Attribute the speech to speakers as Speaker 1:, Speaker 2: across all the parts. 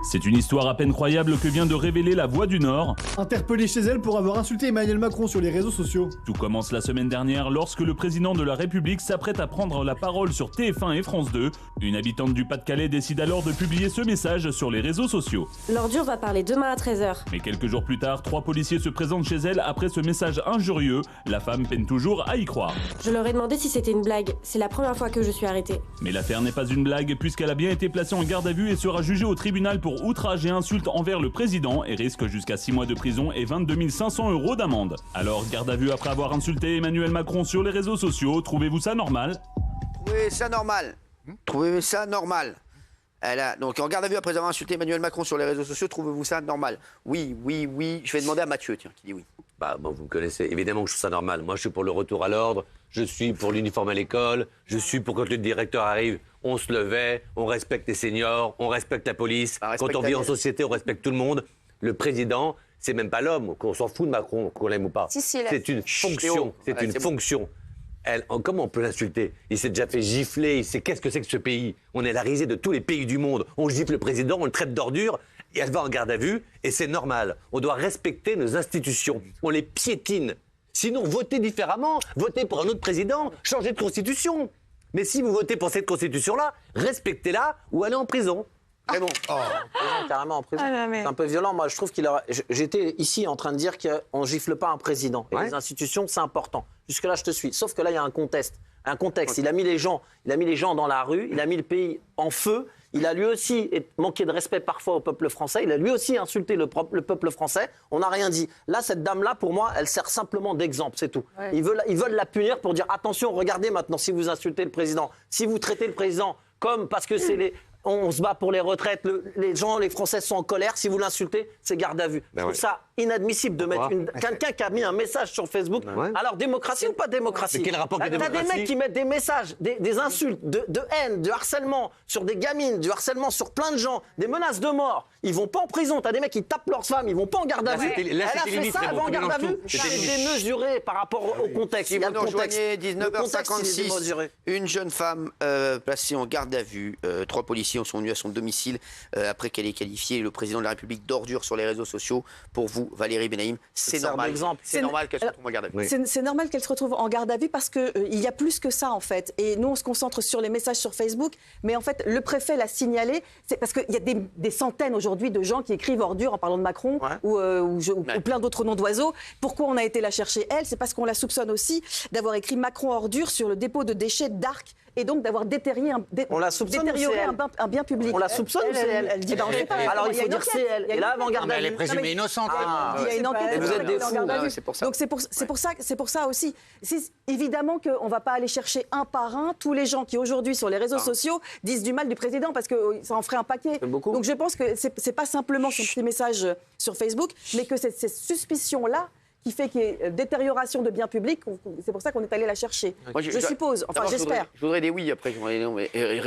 Speaker 1: C'est une histoire à peine croyable que vient de révéler La Voix du Nord.
Speaker 2: Interpellée chez elle pour avoir insulté Emmanuel Macron sur les réseaux sociaux.
Speaker 1: Tout commence la semaine dernière lorsque le président de la République s'apprête à prendre la parole sur TF1 et France 2. Une habitante du Pas-de-Calais décide alors de publier ce message sur les réseaux sociaux.
Speaker 3: L'ordure va parler demain à 13h.
Speaker 1: Mais quelques jours plus tard, 3 policiers se présentent chez elle après ce message injurieux. La femme peine toujours à y croire.
Speaker 3: Je leur ai demandé si c'était une blague. C'est la première fois que je suis arrêtée.
Speaker 1: Mais l'affaire n'est pas une blague puisqu'elle a bien été placée en garde à vue et sera jugée au tribunal pour outrage et insulte envers le président et risque jusqu'à 6 mois de prison et 22 500 € d'amende. Alors, garde à vue après avoir insulté Emmanuel Macron sur les réseaux sociaux, trouvez-vous ça normal ?
Speaker 4: Trouvez ça normal. Trouvez ça normal. Donc en garde à vue après avoir insulté Emmanuel Macron sur les réseaux sociaux, trouvez-vous ça normal? Oui. Je vais demander à Mathieu, tiens, qui dit oui.
Speaker 5: Bon, vous me connaissez, évidemment que je trouve ça normal. Moi, je suis pour le retour à l'ordre, je suis pour l'uniforme à l'école, je suis pour quand le directeur arrive, on se levait, on respecte les seniors, on respecte la police. Quand on vit en société, on respecte tout le monde. Le président, c'est même pas l'homme, qu'on s'en fout de Macron, qu'on l'aime ou pas. C'est une fonction, c'est une fonction. Comment on peut l'insulter? Il s'est déjà fait gifler, il sait qu'est-ce que c'est que ce pays. On est la risée de tous les pays du monde. On gifle le président, on le traite d'ordure, et elle va en garde à vue, et c'est normal. On doit respecter nos institutions. On les piétine. Sinon, votez différemment, votez pour un autre président, changez de constitution. Mais si vous votez pour cette constitution-là, respectez-la ou allez en prison.
Speaker 4: Très bon.
Speaker 6: Carrément en prison. C'est un peu violent. Moi, je trouve qu'il aurait... J'étais ici en train de dire qu'on ne gifle pas un président. Et les institutions, c'est important. Jusque-là, je te suis. Sauf que là, il y a un contexte. Il a mis les gens dans la rue. Il a mis le pays en feu. Il a lui aussi manqué de respect parfois au peuple français. Il a lui aussi insulté le peuple français. On n'a rien dit. Là, cette dame-là, pour moi, elle sert simplement d'exemple, c'est tout. Ouais. Ils veulent la punir pour dire attention, regardez maintenant si vous insultez le président, si vous traitez le président comme parce que c'est les... On se bat pour les retraites, les Français sont en colère. Si vous l'insultez, c'est garde à vue. Je trouve ça inadmissible de mettre quelqu'un qui a mis un message sur Facebook. Alors, démocratie ou pas démocratie?
Speaker 5: Mais quel rapport avec la démocratie?
Speaker 6: T'as des mecs qui mettent des messages, des insultes, de haine, de harcèlement sur des gamines, du harcèlement sur plein de gens, des menaces de mort. Ils vont pas en prison. T'as des mecs qui tapent leurs femmes, ils vont pas en garde à vue. Elle a fait ça, elle va en garde à vue. C'est démesuré par rapport au contexte.
Speaker 4: Si vous nous rejoignez, 19h56, une jeune femme placée en garde à vue. 3 policiers sont venus à son domicile après qu'elle ait qualifié le président de la République d'ordure sur les réseaux sociaux. Pour vous, Valérie Benaïm, c'est normal. C'est normal qu'elle se retrouve en garde à vue.
Speaker 7: C'est normal qu'elle se retrouve en garde à vue parce qu'il y a plus que ça en fait. Et nous, on se concentre sur les messages sur Facebook. Mais en fait, le préfet l'a signalé. C'est parce qu'il y a des centaines aujourd'hui de gens qui écrivent ordure en parlant de Macron ou plein d'autres noms d'oiseaux. Pourquoi on a été la chercher elle? C'est parce qu'on la soupçonne aussi d'avoir écrit Macron ordure sur le dépôt de déchets d'Arc. Et donc d'avoir détérioré un bien public.
Speaker 6: On la soupçonne ou c'est elle?
Speaker 7: Elle dit on sait pas.
Speaker 6: Alors il faut dire c'est elle. Et là, avant garde à vue.
Speaker 8: Elle est présumée innocente.
Speaker 7: Il y a une enquête.
Speaker 6: Et vous êtes des fous.
Speaker 7: Donc c'est pour ça aussi. Évidemment qu'on ne va pas aller chercher un par un tous les gens qui aujourd'hui sur les réseaux sociaux disent du mal du président parce que ça en ferait un paquet. Donc je pense que c'est pas simplement son petit message sur Facebook, mais que c'est ces suspicions-là qui fait qu'il y ait détérioration de biens publics, c'est pour ça qu'on est allé la chercher. Moi, je suppose, enfin j'espère.
Speaker 4: Je voudrais des oui après.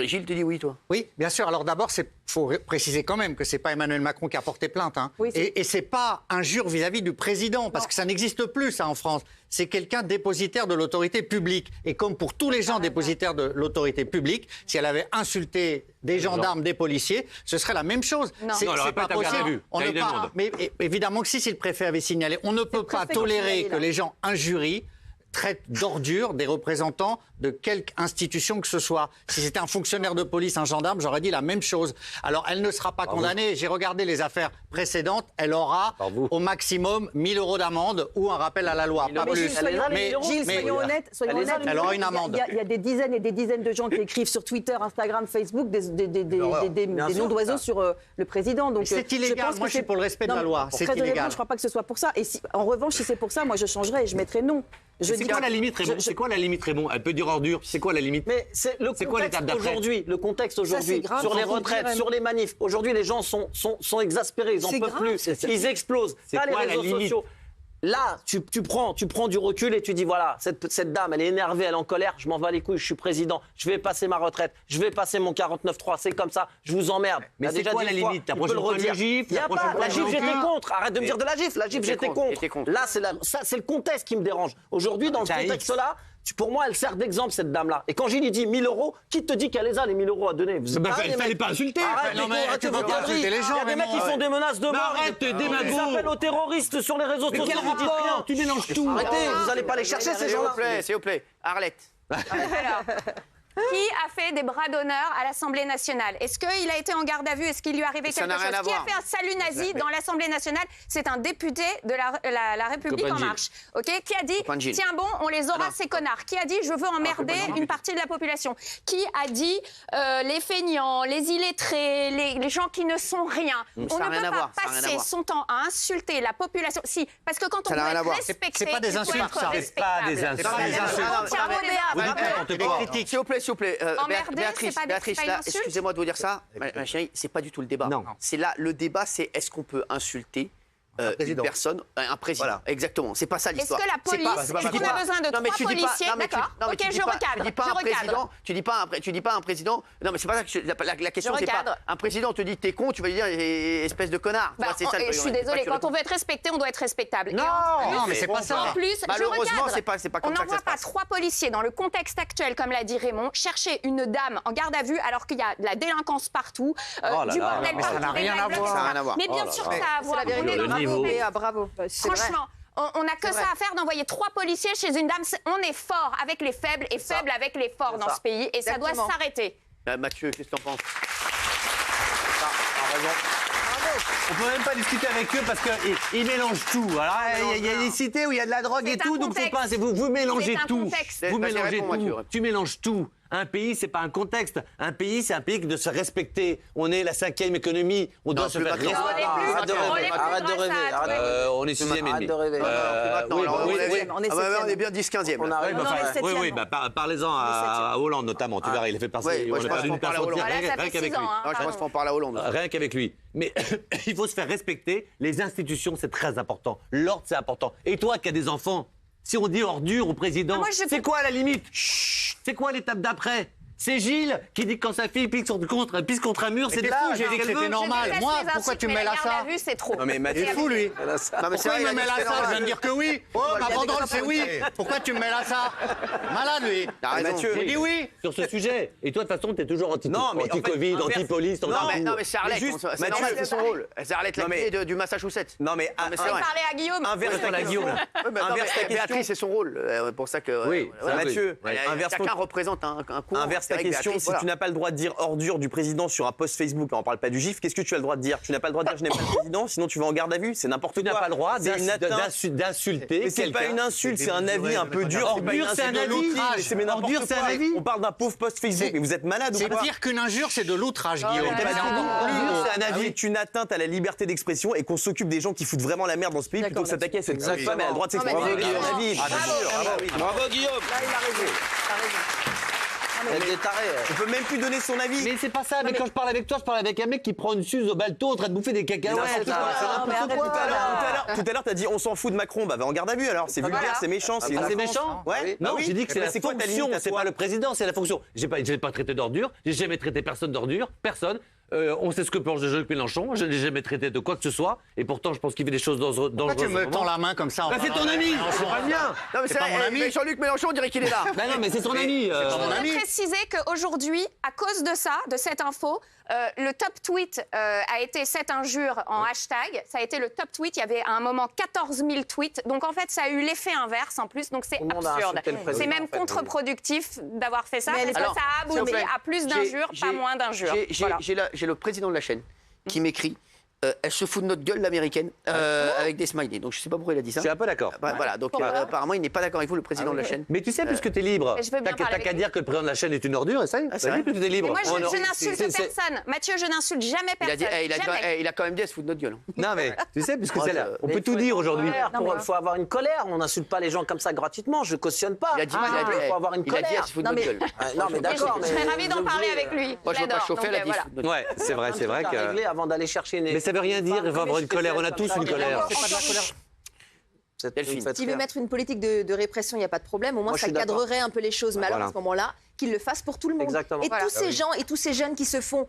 Speaker 4: Gilles, tu dis oui, toi?
Speaker 8: Oui, bien sûr. Alors d'abord, il faut préciser quand même que ce n'est pas Emmanuel Macron qui a porté plainte. Oui, et ce n'est pas injure vis-à-vis du président, parce que ça n'existe plus, ça, en France. C'est quelqu'un dépositaire de l'autorité publique. Et comme pour tous les gens dépositaires de l'autorité publique, si elle avait insulté des gendarmes, des policiers, ce serait la même chose. C'est pas possible. Mais évidemment que si le préfet avait signalé, on ne peut pas tolérer que les gens injurient, traitent d'ordure des représentants de quelque institution que ce soit. Si c'était un fonctionnaire de police, un gendarme, j'aurais dit la même chose. Alors, elle ne sera pas condamnée. J'ai regardé les affaires précédentes. Elle aura au maximum 1 000 € d'amende ou un rappel à la loi, pas plus.
Speaker 7: Gilles, soyons honnêtes.
Speaker 8: Elle aura une amende.
Speaker 7: Il y a des dizaines et des dizaines de gens qui écrivent sur Twitter, Instagram, Facebook des noms d'oiseaux sur le président. Donc,
Speaker 8: c'est illégal. Moi, je suis pour le respect de la loi. C'est illégal.
Speaker 7: Je ne crois pas que ce soit pour ça. Et en revanche, si c'est pour ça, moi, je changerais et je mettrais non.
Speaker 5: C'est quoi la limite, Raymond? C'est quoi la limite, Raymond? Elle peut dire ordure. C'est quoi la limite?
Speaker 6: Mais c'est quoi l'étape d'après? Le contexte aujourd'hui, sur les retraites, sur les manifs. Aujourd'hui, les gens sont exaspérés. Ils n'en peuvent plus. Ils explosent.
Speaker 5: C'est quoi la limite?
Speaker 6: Là, tu prends du recul et tu dis voilà, cette dame, elle est énervée, elle est en colère, je m'en bats les couilles, je suis président, je vais passer ma retraite, je vais passer mon 49.3, c'est comme ça, je vous emmerde.
Speaker 5: Mais c'est quoi la limite? La prochaine fois le gifle?
Speaker 6: Il n'y a pas, la gifle, j'étais contre. Arrête de me dire de la gifle, j'étais contre. Là, c'est le contexte qui me dérange. Aujourd'hui, dans ce contexte-là, Pour moi, elle sert d'exemple, cette dame-là. Et quand Gilles dit 1000 €, qui te dit qu'elle les a, les 1000 € à donner?
Speaker 5: Il fallait pas insulter.
Speaker 6: Arrête, tu veux pas insulter les gens. Il y a des mecs qui font des menaces de mort.
Speaker 5: Arrête, démagogue.
Speaker 6: Ils appellent aux terroristes sur les réseaux sociaux.
Speaker 5: Quel rapport? Tu mélanges tout.
Speaker 6: Arrêtez, vous n'allez pas les chercher, ces gens-là.
Speaker 4: S'il vous plaît, Arlette.
Speaker 9: Alors, qui a fait des bras d'honneur à l'Assemblée nationale? Est-ce qu'il a été en garde à vue? Est-ce qu'il lui est arrivé quelque chose? Qui a fait un salut nazi dans l'Assemblée nationale? C'est un député de la République En Marche. Okay, qui a dit, tiens bon, on les aura ces connards? Qui a dit, je veux emmerder une partie de la population? Qui a dit, les feignants, les illettrés, les gens qui ne sont rien? On ne peut pas passer son temps à insulter la population. Si, parce que quand on doit être respecté,
Speaker 8: c'est pas des insultes, ça.
Speaker 5: C'est pas des insultes.
Speaker 4: S'il vous plaît,
Speaker 9: Emmerder,
Speaker 4: Béatrice, là, excusez-moi de vous dire ça, ma chérie, c'est pas du tout le débat.
Speaker 5: Non.
Speaker 4: C'est là, le débat, c'est est-ce qu'on peut insulter une personne, un président. Voilà. Exactement, c'est pas ça l'histoire.
Speaker 9: Est-ce que la police, est-ce qu'on a besoin de 3 policiers? D'accord, ok, je recadre.
Speaker 4: Tu dis pas un président, non mais c'est pas ça que la question, c'est pas un président te dit t'es con, tu vas lui dire espèce de connard.
Speaker 9: Je suis désolée, quand on veut être respecté, on doit être respectable.
Speaker 8: Non, mais c'est pas ça.
Speaker 9: En plus,
Speaker 4: malheureusement, c'est pas
Speaker 9: on
Speaker 4: comme ça que ça
Speaker 9: n'envoie
Speaker 4: se
Speaker 9: pas
Speaker 4: passe.
Speaker 9: 3 policiers dans le contexte actuel, comme l'a dit Raymond, chercher une dame en garde à vue alors qu'il y a de la délinquance partout, du bordel partout.
Speaker 8: Ça n'a rien à voir.
Speaker 9: Mais bien sûr que ça a à voir.
Speaker 7: Bravo.
Speaker 9: Franchement, on n'a que ça à faire d'envoyer 3 policiers chez une dame. On est fort avec les faibles et faible avec les forts dans ce pays. Et ça doit s'arrêter.
Speaker 4: Mathieu, qu'est-ce que t'en penses?
Speaker 5: On peut même pas discuter avec eux parce qu'ils mélangent tout. Alors, il y a des cités où il y a de la drogue et tout, donc faut pas. Vous mélangez tout. Vous mélangez tout. Tu mélanges tout. Un pays, c'est pas un contexte. Un pays, c'est un pays qui doit se respecter. On est la 5e économie. On doit se faire respecter.
Speaker 6: Arrête de rêver.
Speaker 5: On est 6e ennemi.
Speaker 6: Arrête de rêver.
Speaker 4: On est bien 10-15e.
Speaker 5: Oui, parlez-en à Hollande notamment. Tu verras, il a fait passer. On a perdu une personne rien qu'avec lui.
Speaker 4: Je pense qu'on parle à Hollande.
Speaker 5: Rien qu'avec lui. Mais il faut se faire respecter. Les institutions, c'est très important. L'ordre, c'est important. Et toi qui as des enfants, si on dit ordure au président, c'est quoi la limite? C'est quoi l'étape d'après? C'est Gilles qui dit que quand sa fille pisse contre un mur, c'est des fous.
Speaker 8: J'ai dit que c'était normal. Moi, pourquoi tu me mets là ça?
Speaker 9: C'est trop.
Speaker 8: Non mais Mathieu, il est fou lui. Pourquoi il me met là ça? Je viens de dire que oui. Oh, ma banderole c'est oui. Pourquoi tu me mets là ça? Malade lui.
Speaker 4: Mathieu,
Speaker 8: il dit oui.
Speaker 5: Sur ce sujet. Et toi, de toute façon, t'es toujours anti-Covid, anti-police,
Speaker 4: non mais c'est Arlette, c'est normal, c'est son rôle. C'est Arlette, la clé du Massachusetts.
Speaker 9: On va parler à Guillaume.
Speaker 5: Inverse ta question.
Speaker 4: Béatrice, c'est son rôle. Pour ça que.
Speaker 5: Oui,
Speaker 10: Mathieu,
Speaker 4: chacun représente un cours.
Speaker 10: Inverse ta question, si tu n'as pas le droit de dire ordure du président sur un post Facebook, on ne parle pas du GIF, qu'est-ce que tu as le droit de dire? Tu n'as pas le droit de dire je n'aime pas le président, sinon tu vas en garde à vue, c'est n'importe quoi.
Speaker 5: Tu n'as pas le droit d'insulter.
Speaker 10: Mais c'est pas une insulte, c'est un avis un peu dur.
Speaker 5: Ordure, c'est un avis.
Speaker 10: Ordure, c'est un avis. On parle d'un pauvre post Facebook, mais vous êtes malade ou
Speaker 8: C'est
Speaker 10: quoi?
Speaker 8: pire qu'une injure, c'est de l'outrage, Guillaume.
Speaker 10: C'est un avis, est une atteinte à la liberté d'expression et qu'on s'occupe des gens qui foutent vraiment la merde dans ce pays plutôt que s'attaquer à cette femme, elle a le droit de s'exprimer.
Speaker 5: Bravo, Guillaume.
Speaker 6: Là, il a raison. Elle est tarée.
Speaker 10: On peut même plus donner son avis.
Speaker 5: Mais c'est pas ça. Mais quand je parle avec toi, je parle avec un mec qui prend une suze au balto en train de bouffer des cacahuètes.
Speaker 10: Tout à l'heure, t'as dit on s'en fout de Macron. Bah va en garde à vue alors. C'est vulgaire, c'est méchant.
Speaker 5: C'est méchant.
Speaker 10: Ouais.
Speaker 5: Non, j'ai dit que c'est la
Speaker 10: quoi ta
Speaker 5: fonction.
Speaker 10: limite à
Speaker 5: C'est
Speaker 10: toi?
Speaker 5: pas le président, c'est la fonction. J'ai pas traité d'ordure. J'ai jamais traité personne d'ordure. Personne. On sait ce que pense Jean-Luc Mélenchon. Je n'ai jamais traité de quoi que ce soit. Et pourtant, je pense qu'il fait des choses dangereuses.
Speaker 8: Pourquoi tu me tends la main comme ça?
Speaker 5: C'est ton ami. C'est pas le mien.
Speaker 4: Non mais c'est mon ami. Jean-Luc Mélenchon, on dirait qu'il est là.
Speaker 5: Non, mais c'est son ami.
Speaker 9: Je voudrais préciser qu'aujourd'hui, à cause de ça, de cette info, le top tweet a été cette injure en hashtag. Ça a été le top tweet. Il y avait à un moment 14 000 tweets. Donc en fait, ça a eu l'effet inverse en plus. Donc c'est absurde. C'est même contre-productif d'avoir fait ça. Parce que ça a abouti à plus d'injures, pas moins d'injures.
Speaker 4: J'ai le président de la chaîne qui m'écrit. Elle se fout de notre gueule, l'américaine, avec des smileys. Donc je sais pas pourquoi il a dit ça.
Speaker 5: Je suis un peu d'accord.
Speaker 4: Voilà, donc apparemment il n'est pas d'accord avec vous, le président de la chaîne.
Speaker 5: Mais tu sais, puisque t'es libre, t'as qu'à dire que le président de la chaîne est une ordure, et ça y est, vas-y, puisque t'es libre.
Speaker 9: Moi, je n'insulte personne. Mathieu, je n'insulte jamais personne.
Speaker 4: Il a quand même dit elle se fout de notre gueule.
Speaker 5: Non, mais tu sais, puisque c'est là, on peut tout dire aujourd'hui.
Speaker 6: Il faut avoir une colère. On n'insulte pas les gens comme ça gratuitement. Je cautionne pas.
Speaker 4: Il a dit
Speaker 6: il faut avoir une colère.
Speaker 4: Il a dit elle se fout de notre gueule.
Speaker 6: Non, mais d'accord.
Speaker 9: Je serais ravie d'en parler avec lui.
Speaker 4: Moi, je veux pas chauffer, elle a dit.
Speaker 5: Ouais, c'est vrai que.
Speaker 6: Avant d'aller chercher une.
Speaker 5: Mais ça veut rien dire, il va avoir une colère. On a tous une colère.
Speaker 7: C'est pas de la colère. S'il veut mettre une politique de répression, il n'y a pas de problème. Au moins, ça cadrerait un peu les choses. Mais alors, à ce moment-là, qu'il le fasse pour tout le monde.
Speaker 6: Exactement.
Speaker 7: Et tous ces gens et tous ces jeunes qui se font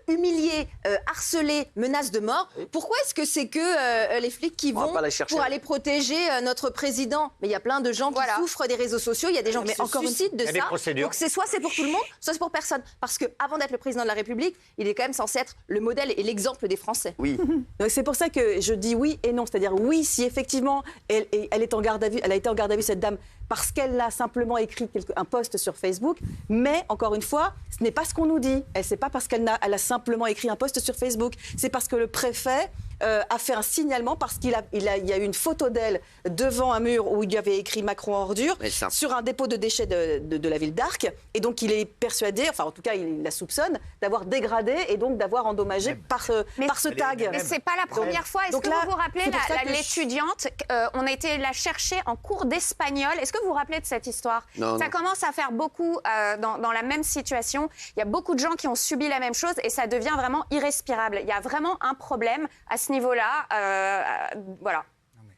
Speaker 7: humilier,
Speaker 11: harcelés, menaces de mort, pourquoi est-ce que c'est que les flics qui vont pour aller protéger notre président? Mais il y a plein de gens qui souffrent des réseaux sociaux, il y a des gens qui se suicident de ça. Donc soit c'est pour tout le monde, soit c'est pour personne. Parce qu'avant d'être le président de la République, il est quand même censé être le modèle et l'exemple des Français.
Speaker 4: Oui.
Speaker 7: Donc c'est pour ça que je dis oui et non. C'est-à-dire oui, si effectivement elle est en garde à vue, elle a été en garde à vue, cette dame, parce qu'elle a simplement écrit un post sur Facebook. Mais encore une fois, ce n'est pas ce qu'on nous dit. C'est pas parce qu'elle a simplement écrit un post sur Facebook. C'est parce que le préfet a fait un signalement parce qu'il y a eu une photo d'elle devant un mur où il y avait écrit Macron ordure sur un dépôt de déchets de la ville d'Arc. Et donc il est persuadé, enfin en tout cas il la soupçonne, d'avoir dégradé et donc d'avoir endommagé par ce tag.
Speaker 9: Mais c'est pas la première fois. Est-ce que vous vous rappelez l'étudiante on a été la chercher en cours d'espagnol. Est-ce que vous vous rappelez de cette histoire? Ça commence à faire beaucoup dans la même situation. Il y a beaucoup de gens qui ont subi la même chose et ça devient vraiment irrespirable. Il y a vraiment un problème à ce niveau-là. Voilà.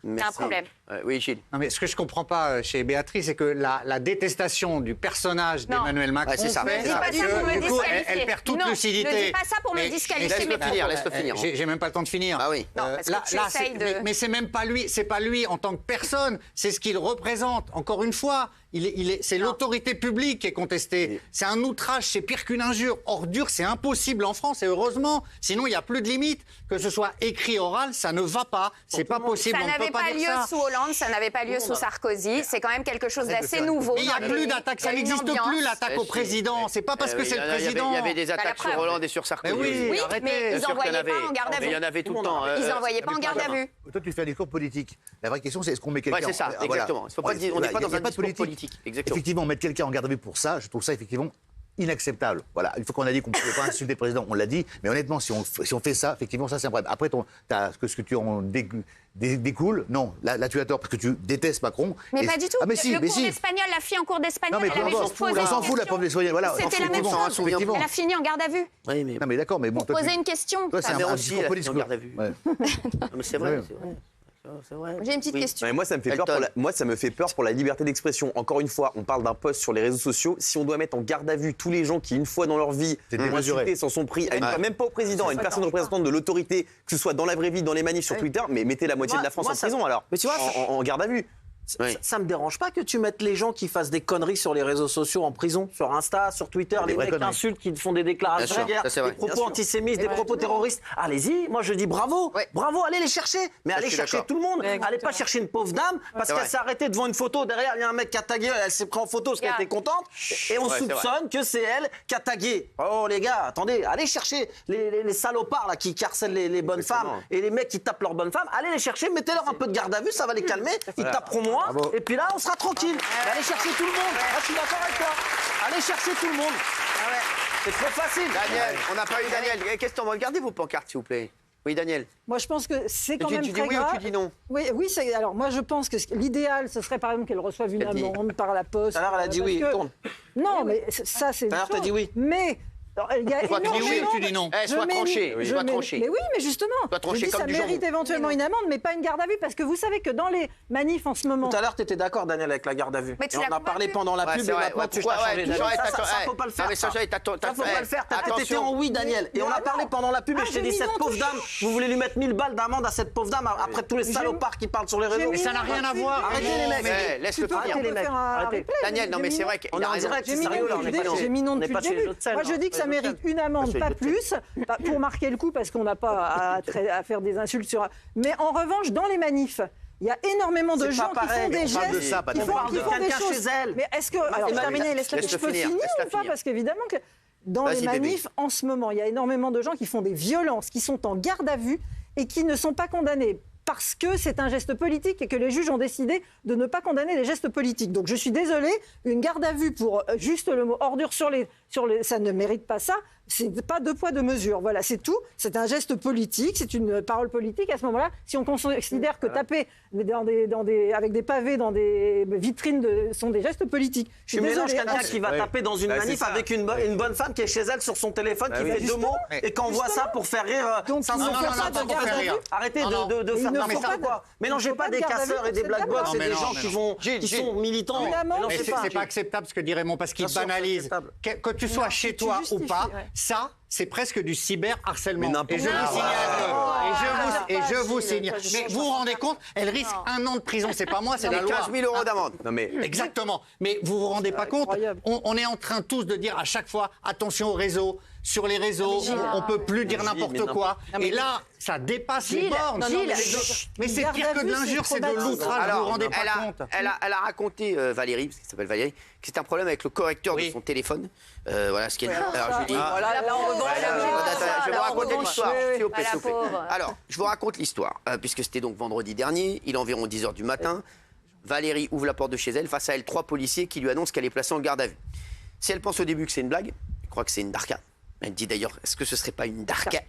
Speaker 9: C'est un problème.
Speaker 4: Oui, Gilles.
Speaker 8: Non, mais ce que je ne comprends pas chez Béatrice, c'est que la détestation du personnage d'Emmanuel Macron
Speaker 4: c'est ça.
Speaker 8: fait
Speaker 9: que
Speaker 8: du coup, elle perd toute lucidité.
Speaker 9: Ne dis pas ça pour me disqualifier.
Speaker 4: Laisse-le finir.
Speaker 8: J'ai même pas le temps de finir.
Speaker 4: Ah oui.
Speaker 8: Mais c'est même pas lui. C'est pas lui en tant que personne. C'est ce qu'il représente. Encore une fois, c'est l'autorité publique qui est contestée. C'est un outrage. C'est pire qu'une injure. Ordure, c'est impossible en France et heureusement. Sinon, il n'y a plus de limite. Que ce soit écrit, oral, ça ne va pas. C'est pas possible.
Speaker 9: Ça n'avait pas lieu sous Hollande, ça n'avait pas lieu sous Sarkozy. C'est quand même quelque chose d'assez nouveau.
Speaker 8: Mais il n'y a plus d'attaque, ça n'existe plus l'attaque au président. C'est pas parce que c'est le président.
Speaker 4: Il y avait des attaques sur Hollande et sur Sarkozy.
Speaker 9: Oui, mais ils n'envoyaient pas en garde à vue.
Speaker 4: Il y en avait tout le temps.
Speaker 9: Ils n'envoyaient pas en garde à vue.
Speaker 12: Toi, tu fais un discours politique. La vraie question, c'est est-ce qu'on met quelqu'un...
Speaker 4: C'est ça, exactement. On n'est pas dans un discours politique.
Speaker 12: Effectivement, mettre quelqu'un en garde à vue pour ça, je trouve ça effectivement inacceptable. Voilà, une fois qu'on a dit qu'on ne pouvait pas insulter le président, on l'a dit, mais honnêtement, si on fait ça, effectivement, ça c'est un problème. Après, ce que tu en découle, non, là tu as tort, parce que tu détestes Macron.
Speaker 9: Mais pas du tout. Le cours d'espagnol, la fille en cours d'espagnol, elle avait juste posé une question.
Speaker 12: On s'en fout, la prof d'espagnol, voilà.
Speaker 9: C'était la même chose. Elle a fini en garde à vue.
Speaker 12: Oui, mais... Non, mais d'accord, mais bon...
Speaker 9: Pour poser une question.
Speaker 12: Toi, c'est un discours politique.
Speaker 4: En garde à vue. Mais c'est vrai, c'est vrai.
Speaker 11: J'ai une petite question.
Speaker 10: Mais moi, ça me fait peur pour la liberté d'expression. Encore une fois, on parle d'un post sur les réseaux sociaux. Si on doit mettre en garde à vue tous les gens qui, une fois dans leur vie, ont insulté, s'en sont pris, même pas au président, à une personne représentante de l'autorité, que ce soit dans la vraie vie, dans les manifs, sur Twitter, mais mettez la moitié de la France en prison alors.
Speaker 6: Mais tu vois,
Speaker 10: en garde à vue.
Speaker 6: Ça me dérange pas que tu mettes les gens qui fassent des conneries sur les réseaux sociaux en prison, sur Insta, sur Twitter, les mecs qui insultent, qui font des déclarations de guerre, des propos antisémites, des propos terroristes. Allez-y, moi je dis bravo, bravo, allez les chercher, mais allez chercher tout le monde. Allez pas chercher une pauvre dame parce qu'elle s'est arrêtée devant une photo, derrière il y a un mec qui a tagué, elle s'est pris en photo parce qu'elle était contente et on soupçonne que c'est elle qui a tagué. Oh les gars, attendez, allez chercher les salopards là qui harcèlent les bonnes femmes et les mecs qui tapent leurs bonnes femmes, allez les chercher, mettez-leur un peu de garde à vue, ça va les calmer, ils taperont moins. Et puis là, on sera tranquille. Allez chercher tout le monde. Là, je suis d'accord avec toi. Allez chercher tout le monde. C'est trop facile.
Speaker 4: Daniel, on n'a pas eu Daniel. Qu'est-ce que t'en regardez vos pancartes, s'il vous plaît? Oui, Daniel.
Speaker 2: Moi, je pense que c'est quand même très grave.
Speaker 4: Tu dis oui ou tu dis non?
Speaker 2: Oui, alors moi, je pense que l'idéal, ce serait par exemple qu'elle reçoive une amende par la poste.
Speaker 6: Tout à l'heure, elle a dit oui. Tourne.
Speaker 2: Non, mais ça, c'est.
Speaker 6: Tout à l'heure, t'as dit oui.
Speaker 2: Mais. Il y a
Speaker 8: tu dis oui ou tu dis non?
Speaker 4: Sois tranché.
Speaker 2: Mais oui, mais justement, je dis ça mérite éventuellement une amende, mais pas une garde à vue, parce que vous savez que dans les manifs en ce moment...
Speaker 6: Tout à l'heure, tu étais d'accord, Daniel, avec la garde à vue.
Speaker 9: Mais
Speaker 6: on a parlé pendant la pub, et maintenant tu t'as changé d'avis. Ça, faut pas le faire. Ça, faut pas le faire. T'as été en oui, Daniel. Et on a parlé pendant la pub, et je t'ai dit, cette pauvre dame, vous voulez lui mettre 1000 balles d'amende à cette pauvre dame, après tous les salopards qui parlent sur les réseaux.
Speaker 8: Mais ça n'a rien à voir.
Speaker 6: Arrêtez les mecs.
Speaker 4: Laisse-le finir. Daniel, non mais c'est vrai qu'il
Speaker 6: a raison.
Speaker 2: J'ai mis non depuis le début. Moi, je dis que ça mérite une amende. Pas plus, pour marquer le coup, parce qu'on n'a pas à faire des insultes sur... Mais en revanche, dans les manifs, il y a énormément de gens qui font des gestes, qui font des choses. Mais est-ce que... Alors, je peux finir ou pas? Parce qu'évidemment que dans les manifs, en ce moment, il y a énormément de gens qui font des violences, qui sont en garde à vue et qui ne sont pas condamnés. Parce que c'est un geste politique et que les juges ont décidé de ne pas condamner les gestes politiques. Donc je suis désolée, une garde à vue pour juste le mot ordure sur les ça ne mérite pas ça. C'est pas deux poids deux mesures. Voilà, c'est tout. C'est un geste politique, c'est une parole politique. À ce moment-là, si on considère que taper avec des pavés dans des vitrines sont des gestes politiques.
Speaker 6: Tu mélanges quelqu'un qui va taper dans une manif avec une bonne femme qui est chez elle sur son téléphone, qui fait deux mots et qui envoie ça pour faire rire. Arrêtez de faire n'importe quoi. Mélangez pas des casseurs et des black box et des gens qui sont militants.
Speaker 8: C'est pas acceptable ce que dit Raymond, parce qu'il banalise. Que tu sois chez toi ou pas, ça, c'est presque du cyberharcèlement.
Speaker 10: Et
Speaker 8: je vous signale. Mais vous vous rendez compte, elle risque 1 an de prison. C'est pas moi, c'est la loi.
Speaker 4: 15 000 € d'amende.
Speaker 8: Exactement. Mais vous vous rendez pas compte, on est en train tous de dire à chaque fois, attention aux réseaux. Sur les réseaux, on peut plus dire n'importe quoi. Et là, ça dépasse les bornes. Mais c'est pire que de l'injure, c'est de l'outrage. Vous vous rendez pas compte.
Speaker 4: Elle a raconté, Valérie, parce qu'elle s'appelle Valérie, que c'est un problème avec le correcteur de son téléphone. Voilà ce qu'elle dit. Alors, je lui dis. Je vais vous raconter l'histoire. Alors, je vous raconte l'histoire, puisque c'était donc vendredi dernier, il est environ 10h du matin. Valérie ouvre la porte de chez elle. Face à elle, 3 policiers qui lui annoncent qu'elle est placée en garde à vue. Si elle pense au début que c'est une blague, elle croit que c'est une darka. Elle dit d'ailleurs, est-ce que ce ne serait pas une darka?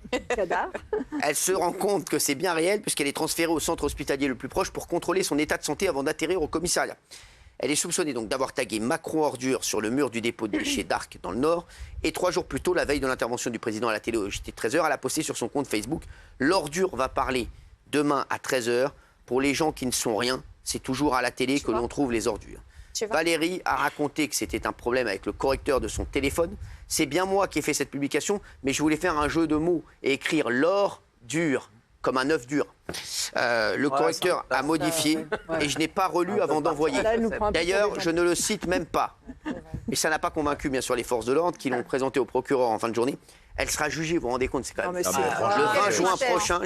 Speaker 4: Elle se rend compte que c'est bien réel puisqu'elle est transférée au centre hospitalier le plus proche pour contrôler son état de santé avant d'atterrir au commissariat. Elle est soupçonnée donc d'avoir tagué Macron ordure sur le mur du dépôt de déchets d'Arc dans le Nord. Et 3 jours plus tôt, la veille de l'intervention du président à la télé au JT de 13h, elle a posté sur son compte Facebook « L'ordure va parler demain à 13h. Pour les gens qui ne sont rien, c'est toujours à la télé que l'on trouve les ordures. » Valérie a raconté que c'était un problème avec le correcteur de son téléphone. C'est bien moi qui ai fait cette publication, mais je voulais faire un jeu de mots et écrire l'or dur comme un œuf dur. Le correcteur a modifié et je n'ai pas relu avant d'envoyer. D'ailleurs, je ne le cite même pas. Et ça n'a pas convaincu bien sûr les forces de l'ordre qui l'ont présenté au procureur en fin de journée. Elle sera jugée, vous vous rendez compte, c'est quand même... Le 20 juin prochain,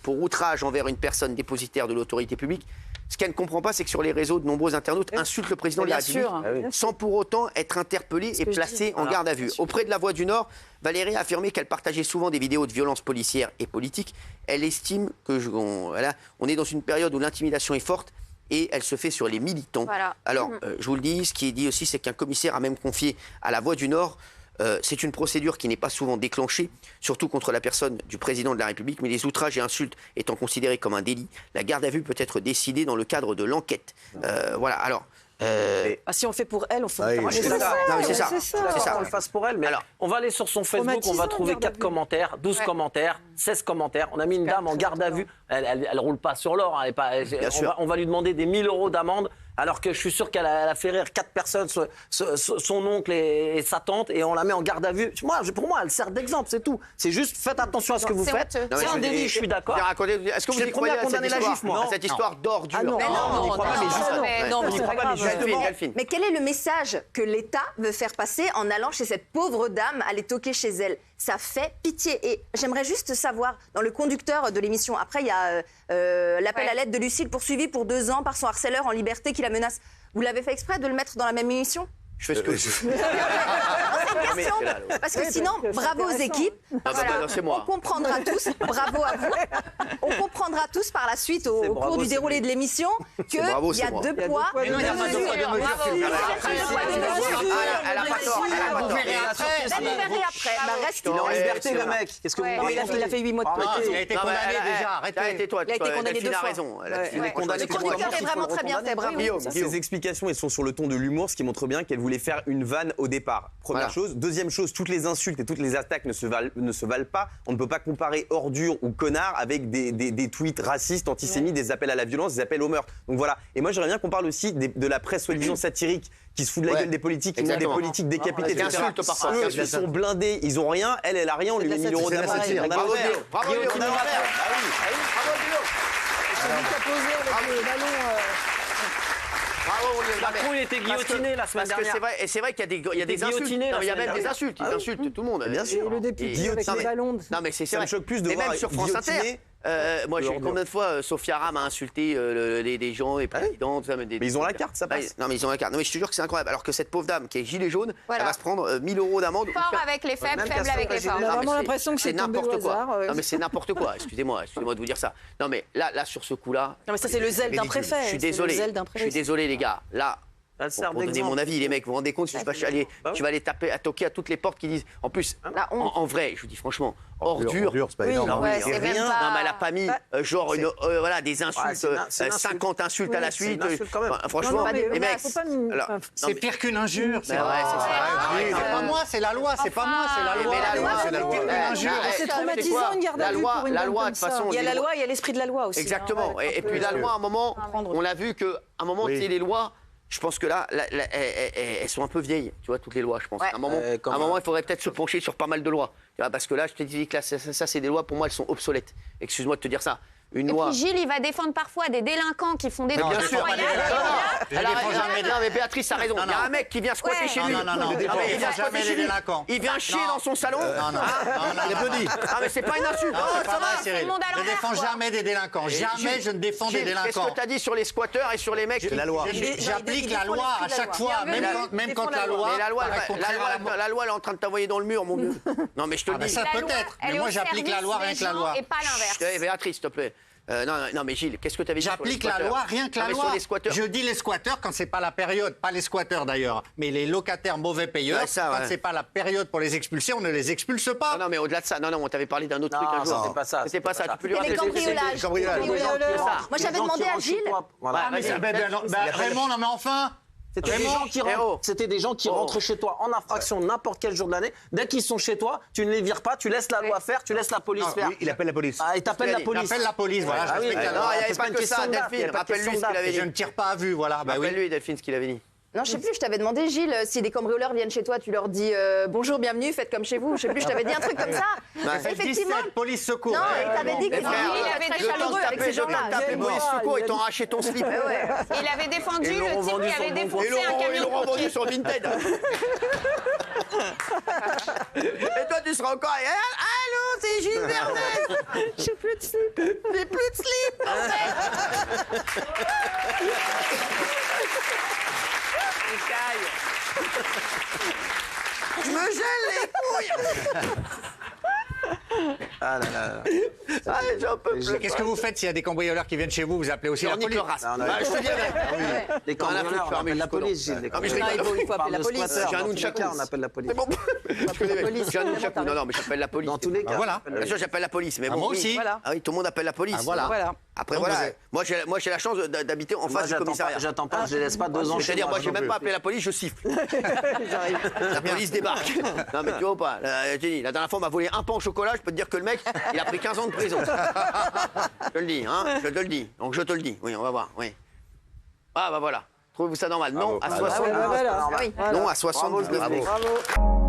Speaker 4: pour outrage envers une personne dépositaire de l'autorité publique. Ce qu'elle ne comprend pas, c'est que sur les réseaux, de nombreux internautes insultent le président de la République sans pour autant être interpellés et placés en garde à vue. Auprès de La Voix du Nord, Valérie a affirmé qu'elle partageait souvent des vidéos de violences policières et politiques. Elle estime qu'on est dans une période où l'intimidation est forte et elle se fait sur les militants. Alors, je vous le dis, ce qui est dit aussi, c'est qu'un commissaire a même confié à La Voix du Nord c'est une procédure qui n'est pas souvent déclenchée, surtout contre la personne du président de la République, mais les outrages et insultes étant considérés comme un délit, la garde à vue peut être décidée dans le cadre de l'enquête. Voilà, alors...
Speaker 7: si on le fait pour elle, on fait
Speaker 4: c'est ça.
Speaker 6: On le fasse pour elle, mais alors, on va aller sur son Facebook, on va trouver 4 commentaires, 12 commentaires, 16 commentaires. On a mis une dame en garde à vue. Elle roule pas sur l'or. On va lui demander des 1 000 € d'amende. Alors que je suis sûr qu'elle a fait rire 4 personnes, son oncle et sa tante, et on la met en garde à vue. Pour moi, elle sert d'exemple, c'est tout. C'est juste, faites attention à ce que vous faites. C'est un délit, je suis d'accord.
Speaker 4: Est-ce que vous y croyez à cette histoire d'ordure?
Speaker 6: Non, on n'y croit pas,
Speaker 11: mais quel est le message que l'État veut faire passer en allant chez cette pauvre dame aller toquer chez elle? Ça fait pitié. Et j'aimerais juste savoir, dans le conducteur de l'émission, après il y a l'appel à l'aide de Lucille poursuivi pour 2 ans par son harceleur en liberté qui la menace. Vous l'avez fait exprès de le mettre dans la même émission?
Speaker 4: Je fais ce que je veux.
Speaker 11: Parce que sinon, bravo aux équipes. On comprendra tous, bravo à vous, on comprendra tous par la suite au cours du déroulé de l'émission qu'il y a 2 poids, 2 mesures.
Speaker 8: Vous verrez
Speaker 11: après.
Speaker 6: Il est en liberté, le mec.
Speaker 7: Qu'est-ce que vous il a fait 8 mois de prison.
Speaker 8: Il a été condamné déjà.
Speaker 4: Arrêtez-toi.
Speaker 11: Il a été condamné 2 fois.
Speaker 6: Le
Speaker 11: conducteur est vraiment très bien fait, bravo.
Speaker 10: Ces explications, elles sont sur le ton de l'humour, ce qui montre bien qu'elle voulait faire une vanne au départ. Première chose. Deuxième chose, toutes les insultes et toutes les attaques ne se valent pas. On ne peut pas comparer ordure ou connard avec des tweets racistes, antisémites, des appels à la violence, des appels au meurtre. Donc voilà. Et moi, j'aimerais bien qu'on parle aussi de la presse soi-disant satirique qui se fout de la gueule des politiques, qui montrent des politiques décapités, etc. Eux, ils sont blindés, ils ont rien. Elle a rien. On lui met 1 000 € d'amende.
Speaker 4: Bravo,
Speaker 2: Bravo,
Speaker 6: Macron, il était guillotiné la semaine dernière.
Speaker 4: C'est vrai qu'il y a des insultes. Il y a même des insultes. Ils insultent tout le monde.
Speaker 10: Bien sûr.
Speaker 2: Le député avec les ballons.
Speaker 4: Non, mais c'est
Speaker 10: ça me choque plus de voir
Speaker 4: même sur France Inter. Moi, j'ai combien de fois Sophia Ram a insulté des gens, les présidents, tout ça. Mais
Speaker 10: ils ont la carte, ça passe.
Speaker 4: Non, mais ils ont la carte. Non, mais je te jure que c'est incroyable. Alors que cette pauvre dame qui est gilet jaune, elle va se prendre 1 000 € d'amende.
Speaker 9: Fort avec les faibles, faible avec les forts.
Speaker 2: On a vraiment l'impression que c'est
Speaker 4: n'importe quoi. Non, mais c'est n'importe quoi. Excusez-moi de vous dire ça. Non, mais là, sur ce coup-là.
Speaker 7: Non, mais ça, c'est le zèle d'un préfet.
Speaker 4: Je suis désolé, les gars. Là. Pour donner mon avis, les mecs, vous vous rendez compte, si tu vas aller taper, à toquer à toutes les portes qui disent. En plus, en vrai, je vous dis franchement, ordure,
Speaker 12: c'est pas énorme.
Speaker 4: C'est rien. Non, mais elle a pas mis genre des insultes, 50 insultes à la suite. Franchement, les mecs.
Speaker 8: C'est pire qu'une injure.
Speaker 4: C'est pas
Speaker 8: moi, c'est la loi. C'est pas moi, c'est la loi.
Speaker 2: C'est traumatisant une garde à vue pour une dame comme ça.
Speaker 7: Il y a la loi, il y a l'esprit de la loi aussi.
Speaker 4: Exactement. Et puis la loi, à un moment, on a vu qu'à un moment, les lois. je pense que là, elles sont un peu vieilles, tu vois, toutes les lois, je pense. À un moment, il faudrait peut-être se pencher sur pas mal de lois. Tu vois, parce que là, je te dis que là, ça, c'est des lois, pour moi, elles sont obsolètes. Excuse-moi de te dire ça. Une loi.
Speaker 9: Puis Gilles, il va défendre parfois des délinquants qui font des trucs incroyables.
Speaker 4: Non, mais Béatrice a raison. Il y a un mec qui vient squatter chez lui.
Speaker 8: Non, il vient jamais les délinquants.
Speaker 4: Il vient chier dans son salon.
Speaker 12: Non, il peut dire.
Speaker 4: Ah, mais c'est pas une insulte.
Speaker 8: Ça va, Cyril. Je ne défends jamais des délinquants. Jamais je ne défends des délinquants.
Speaker 4: Qu'est-ce que tu as dit sur les squatteurs et sur les mecs?
Speaker 12: C'est la loi.
Speaker 8: J'applique la loi à chaque fois, même quand la loi.
Speaker 4: La loi, elle est en train de t'envoyer dans le mur, mon vieux. Non, mais je te le dis.
Speaker 8: Ça peut-être. Mais moi, j'applique la loi rien que la loi.
Speaker 9: Et pas l'inverse.
Speaker 4: Béatrice, s'il te plaît. Non, mais Gilles, qu'est-ce que tu avais dit?
Speaker 8: J'applique la loi, rien que la loi. Je dis les squatteurs quand c'est pas la période, pas les squatteurs d'ailleurs, mais les locataires mauvais payeurs, quand c'est pas la période pour les expulser, on ne les expulse pas.
Speaker 4: Non, mais au-delà de ça, non, on t'avait parlé d'un autre truc un jour.
Speaker 6: C'était pas ça.
Speaker 4: C'était pas ça. Tu peux lui
Speaker 11: Les cambriolages. Moi, j'avais demandé à Gilles.
Speaker 8: Raymond, non mais enfin.
Speaker 6: C'était des gens qui rentrent chez toi en infraction n'importe quel jour de l'année. Dès qu'ils sont chez toi, tu ne les vires pas, tu laisses la loi faire, tu laisses la police faire.
Speaker 12: Il appelle la police.
Speaker 6: Ah, il t'appelle la police.
Speaker 8: Il appelle la police, voilà.
Speaker 4: Non, il n'y avait pas que ça, Delphine. Rappelle-lui ce qu'il avait dit.
Speaker 8: Je ne tire pas à vue, voilà.
Speaker 4: Rappelle-lui, Delphine, ce qu'il avait dit.
Speaker 11: Non, je sais plus, je t'avais demandé, Gilles, si des cambrioleurs viennent chez toi, tu leur dis bonjour, bienvenue, faites comme chez vous. Je sais plus, je t'avais dit un truc comme ça.
Speaker 8: Effectivement. Police secours.
Speaker 11: Non, et t'avais dit que
Speaker 4: il avait très chaleureux avec ces gens-là. Police secours, ils t'ont arraché ton slip.
Speaker 9: Il avait défendu le type qui avait défoncé un camion.
Speaker 4: Ils l'ont revendu sur Vinted. Et toi, tu seras encore. Allô, c'est Gilles Vernet.
Speaker 11: J'ai plus de slip.
Speaker 4: J'ai plus de slip. Je me gèle les couilles.
Speaker 6: Ah là là.
Speaker 8: Qu'est-ce que vous faites s'il y a des cambrioleurs qui viennent chez vous? Vous appelez aussi la police?
Speaker 4: Je te dirais.
Speaker 6: Les cambrioleurs, on appelle la police, Gilles.
Speaker 11: Il faut appeler la police.
Speaker 6: J'ai un nunchaku, on appelle la police.
Speaker 4: C'est bon. J'ai un nunchaku. Non, mais j'appelle la police.
Speaker 6: Dans tous les cas.
Speaker 8: Voilà.
Speaker 4: Bien sûr, j'appelle la police. Mais bon,
Speaker 8: moi aussi.
Speaker 4: Ah oui, tout le monde appelle la police.
Speaker 8: Voilà.
Speaker 4: Après, voilà. Moi, j'ai la chance d'habiter en face du commissariat.
Speaker 6: J'attends pas, je les laisse pas 2 ans.
Speaker 4: C'est-à-dire, moi, j'ai même pas appelé la police, je siffle. La police débarque. Non, mais tu vois pas. La dernière fois, on m'a volé un pain au chocolat. Je peux te dire que le mec, il a pris 15 ans de prison. Je te le dis, hein. Je te le dis. Donc, je te le dis. Oui, on va voir. Oui. Ah, bah voilà. Trouvez-vous ça normal? Non, à 60.
Speaker 2: Ah,
Speaker 4: Non, à 79.
Speaker 2: Bravo.